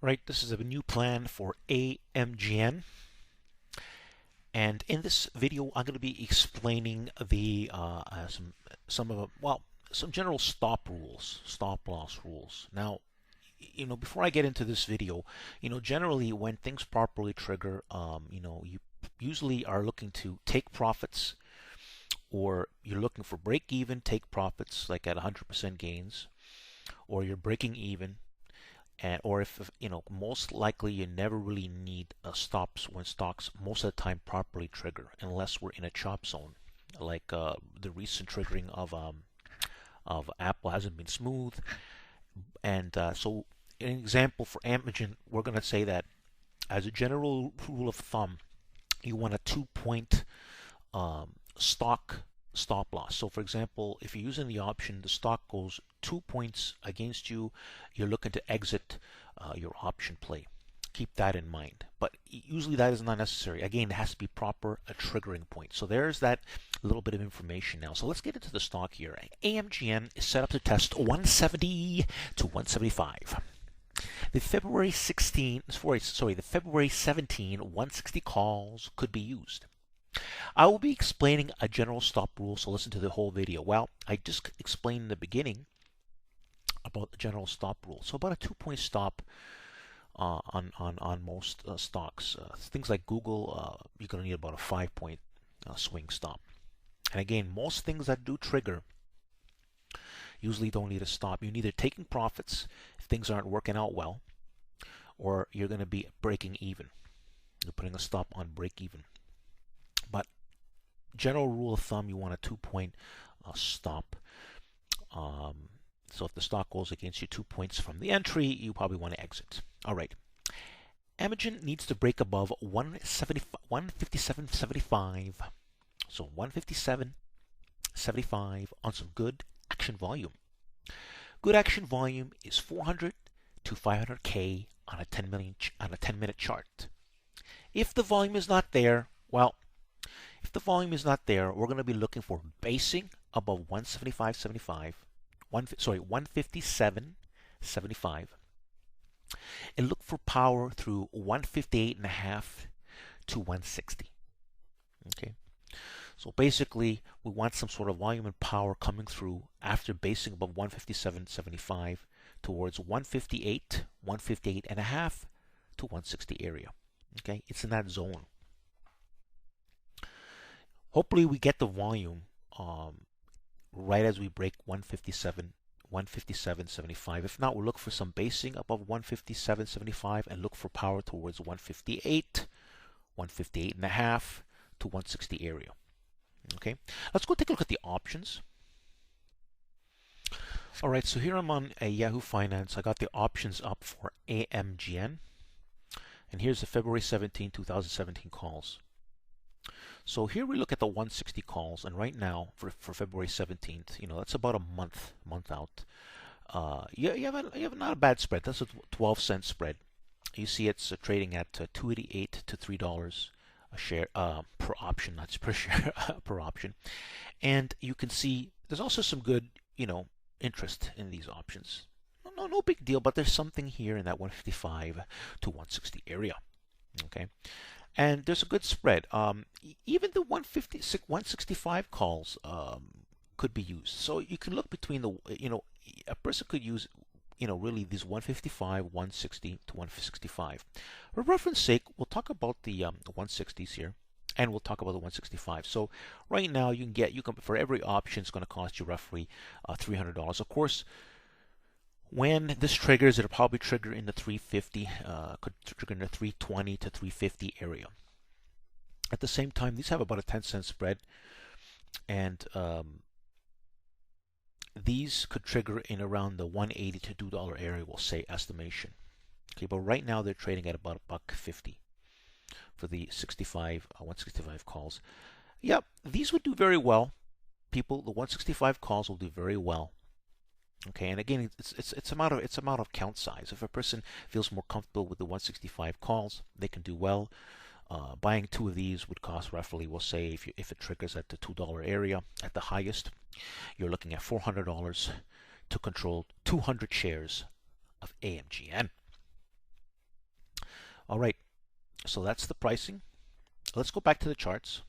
Right, this is a new plan for AMGN, and in this video I'm going to be explaining the some general stop rules, stop loss rules. Now, before I get into this video, generally when things properly trigger, you usually are looking to take profits, or you're looking for break even, take profits like at 100% gains, or you're breaking even. Or if most likely you never really need stops when stocks most of the time properly trigger, unless we're in a chop zone, like the recent triggering of Apple hasn't been smooth. And so, an example for AMGN, we're going to say that as a general rule of thumb, you want a 2-point stock stop loss. So for example, if you're using the option, the stock goes 2 points against you, you're looking to exit your option play. Keep that in mind. But usually that is not necessary. Again, it has to be proper a triggering point. So there's that little bit of information now. So let's get into the stock here. AMGN is set up to test 170 to 175. The February 17 160 calls could be used. I will be explaining a general stop rule, so listen to the whole video. Well, I just explained in the beginning about the general stop rule. So about a 2-point stop on most stocks. Things like Google, you're going to need about a 5-point swing stop. And again, most things that do trigger usually don't need a stop. You're either taking profits if things aren't working out well, or you're going to be breaking even. You're putting a stop on break even. But general rule of thumb, you want a 2-point stop. So if the stock goes against you 2 points from the entry, you probably want to exit. All right. AMGN needs to break above 157.75. So 157.75 on some good action volume. Good action volume is 400 to 500K on a 10-minute chart. If the volume is not there, well, if the volume is not there, we're going to be looking for basing above 157.75, and look for power through 158.5 to 160. Okay, so basically we want some sort of volume and power coming through after basing above 157.75 towards 158, 158.5 to 160 area. Okay, it's in that zone. Hopefully we get the volume right as we break 157.75. If not, we'll look for some basing above 157.75 and look for power towards 158, 158.5 to 160 area. Okay, let's go take a look at the options. All right, so here I'm on a Yahoo Finance. I got the options up for AMGN, and here's the February 17, 2017 calls. So here we look at the 160 calls, and right now for February 17th, that's about a month out. You have not a bad spread. That's a 12-cent spread. You see it's trading at $2.88 to $3 a share per option, not per share, per option. And you can see there's also some good, interest in these options. No big deal, but there's something here in that 155 to 160 area. Okay. And there's a good spread. Even the 165 calls could be used. So you can look between the, a person could use, really these 155, 160 to 165. For reference sake, we'll talk about the 160s here, and we'll talk about the 165. So right now you can for every option it's going to cost you roughly $300. Of course, when this triggers, it'll probably trigger in the 350, could trigger in the 320 to 350 area. At the same time, these have about a 10-cent spread, and these could trigger in around the 180 to $2 area, we'll say estimation. Okay, but right now they're trading at about $1.50 for the 165 calls. Yep, these would do very well. People, the 165 calls will do very well. Okay, and again, it's a matter of count size. If a person feels more comfortable with the 165 calls, they can do well. Buying 2 of these would cost roughly, we'll say, if it triggers at the $2 area at the highest, you're looking at $400 to control 200 shares of AMGN. All right, so that's the pricing. Let's go back to the charts.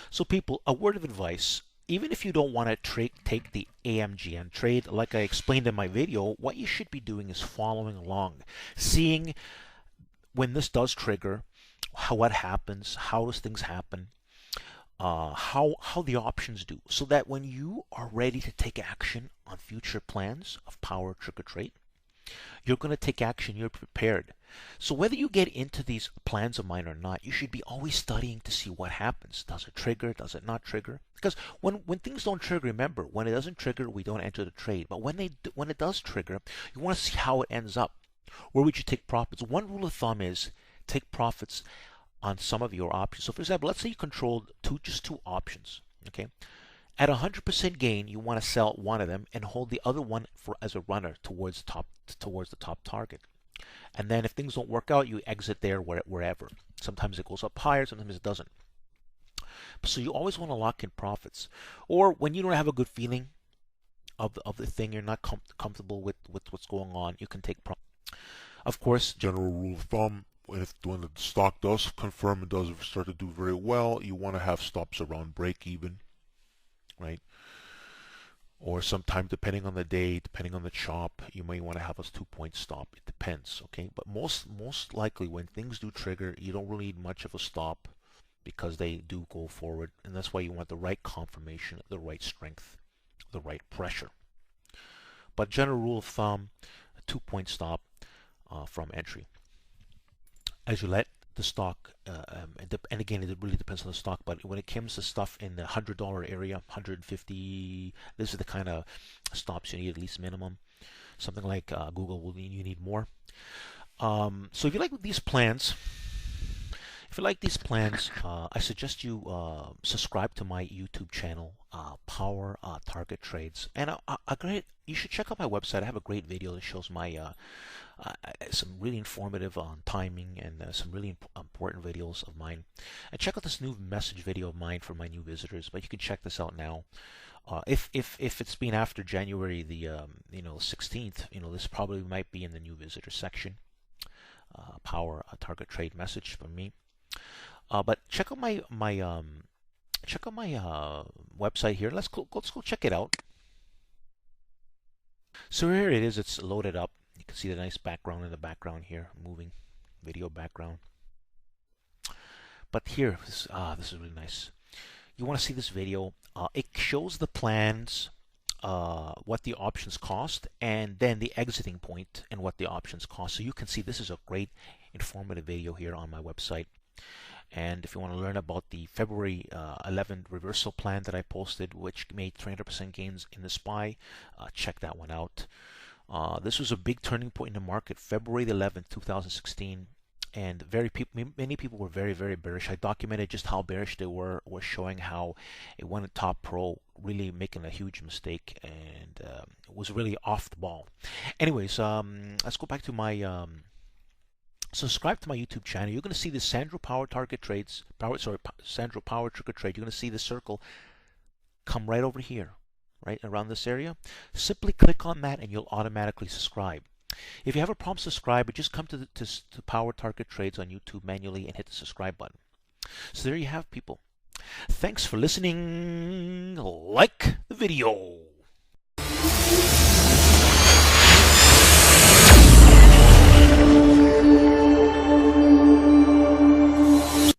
So people, a word of advice, even if you don't want to take the AMGN trade, like I explained in my video, what you should be doing is following along, seeing when this does trigger, what happens, how does things happen, how the options do, so that when you are ready to take action on future plans of power trigger trade, you're going to take action, you're prepared. So whether you get into these plans of mine or not, you should be always studying to see what happens. Does it trigger? Does it not trigger? Because when things don't trigger, remember, when it doesn't trigger, we don't enter the trade. But when it does trigger, you want to see how it ends up. Where would you take profits? One rule of thumb is take profits on some of your options. So for example, let's say you controlled just two options. Okay. At 100% gain, you want to sell one of them and hold the other one as a runner towards the top target. And then if things don't work out, you exit there wherever. Sometimes it goes up higher, sometimes it doesn't. So you always want to lock in profits. Or when you don't have a good feeling of the thing, you're not comfortable with what's going on, you can take profits. Of course, General rule of thumb, when the stock does confirm and does start to do very well, you want to have stops around break even, right? Or sometime, depending on the day, depending on the chop, you may want to have a 2-point stop. It depends, okay? But most likely when things do trigger, you don't really need much of a stop because they do go forward. And that's why you want the right confirmation, the right strength, the right pressure. But general rule of thumb, a 2-point stop from entry. As you let the stock, and again, it really depends on the stock, but when it comes to stuff in the $100 area, 150, this is the kind of stops you need at least minimum. Something like Google, you need more. So if you like these plans, I suggest you subscribe to my YouTube channel, Power Target Trades, and you should check out my website. I have a great video that shows my some really informative on timing and some really important videos of mine. And check out this new message video of mine for my new visitors. But you can check this out now. If it's been after January the 16th, this probably might be in the new visitor section. Power Target Trade message from me. But check out my website here. Let's go check it out. So here it is. It's loaded up. You can see the nice background in the background here, moving video background. But here, this is really nice. You want to see this video? It shows the plans, what the options cost, and then the exiting point and what the options cost. So you can see this is a great informative video here on my website. And if you want to learn about the February 11th reversal plan that I posted, which made 300% gains in the SPY, check that one out. This was a big turning point in the market, February 11th, 2016, and many people were very, very bearish. I documented just how bearish they were showing how it went at top pro, really making a huge mistake, and it was really off the ball. Anyways, let's go back to my subscribe to my YouTube channel. You're going to see the Sandro Power Target Trades, Sandro Power Trigger Trade. You're going to see the circle come right over here, right around this area. Simply click on that and you'll automatically subscribe. If you have a problem subscribe, just come to Power Target Trades on YouTube manually and hit the subscribe button. So there you have, people. Thanks for listening. Like the video.